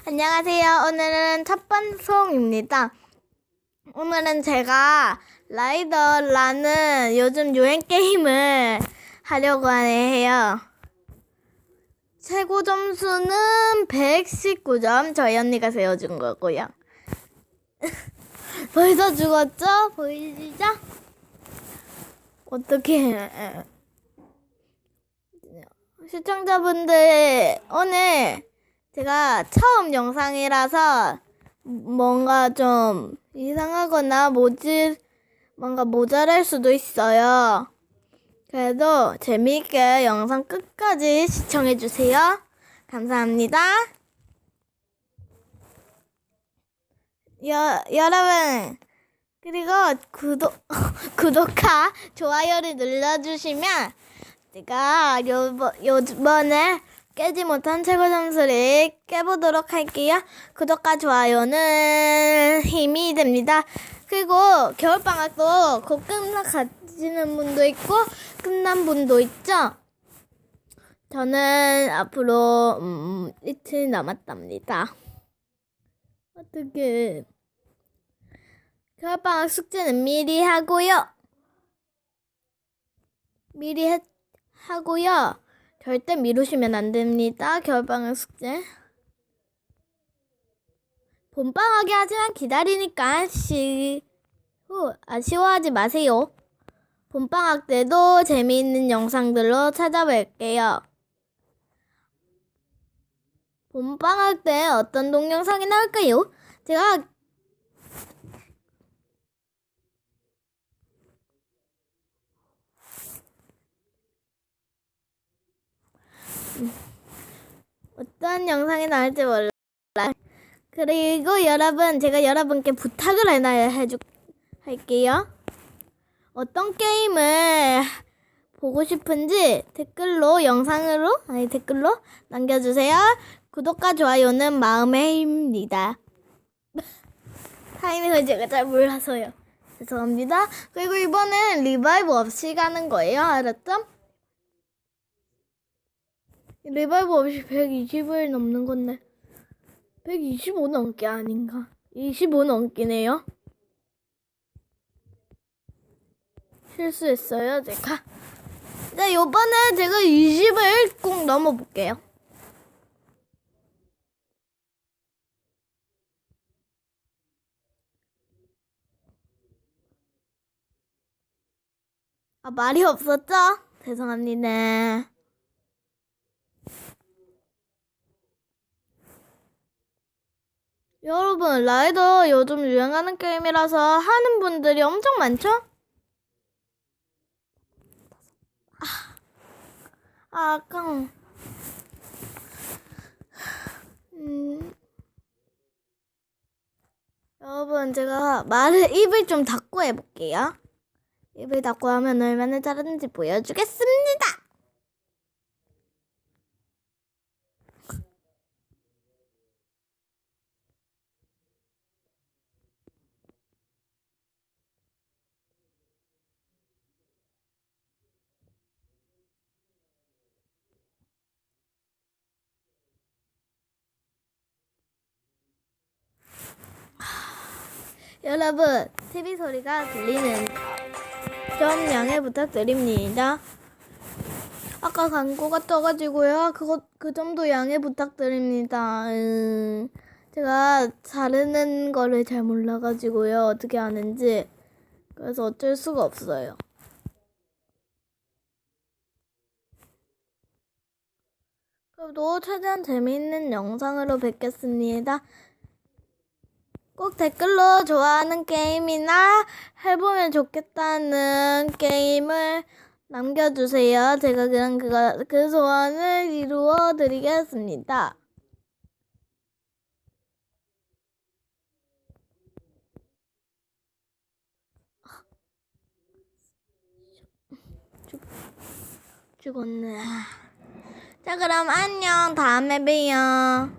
안녕하세요. 오늘은 첫 방송입니다. 오늘은 제가 라이더라는 요즘 유행 게임을 하려고 해요. 최고 점수는 119점. 저희 언니가 세워준 거고요. 벌써 죽었죠? 보이시죠? 어떻게 시청자분들, 오늘 제가 처음 영상이라서 뭔가 좀 이상하거나 뭔가 모자랄 수도 있어요. 그래도 재미있게 영상 끝까지 시청해주세요. 감사합니다. 여러분, 그리고 구독과 좋아요를 눌러주시면 제가 요번에 깨지 못한 최고 점수를 깨보도록 할게요. 구독과 좋아요는 힘이 됩니다. 그리고 겨울방학도 곧 가지는 분도 있고 끝난 분도 있죠. 저는 앞으로 이틀 남았답니다. 어떻게 겨울방학 숙제는 미리 하고요. 하고요. 절대 미루시면 안 됩니다. 겨울방학 숙제. 봄방학이 하지만 기다리니까 아쉬워하지 마세요. 봄방학 때도 재미있는 영상들로 찾아뵐게요. 봄방학 때 어떤 동영상이 나올까요? 제가 어떤 영상이 나올지 몰라. 그리고 여러분, 제가 여러분께 부탁을 할게요. 어떤 게임을 보고 싶은지 댓글로 남겨주세요. 구독과 좋아요는 마음의 힘입니다. 타이밍을 제가 잘 몰라서요. 죄송합니다. 그리고 이번엔 리바이브 없이 가는 거예요. 알았죠? 리바이브 없이 120을 넘는 건데 125 넘기 아닌가? 25 넘기네요. 실수했어요 제가. 네, 요번에 제가 20을 꼭 넘어볼게요. 말이 없었죠? 죄송합니다. 여러분, 라이더 요즘 유행하는 게임이라서 하는 분들이 엄청 많죠? 아까 여러분, 제가 입을 좀 닫고 해볼게요. 입을 닫고 하면 얼마나 잘하는지 보여주겠습니다. 여러분, TV 소리가 들리는 점 양해 부탁드립니다. 아까 광고가 떠가지고요. 그 점도 양해 부탁드립니다. 제가 자르는 거를 잘 몰라가지고요. 어떻게 하는지. 그래서 어쩔 수가 없어요. 그래도 최대한 재미있는 영상으로 뵙겠습니다. 꼭 댓글로 좋아하는 게임이나 해보면 좋겠다는 게임을 남겨주세요. 제가 그냥 그 소원을 이루어 드리겠습니다. 죽었네. 자, 그럼 안녕. 다음에 봬요.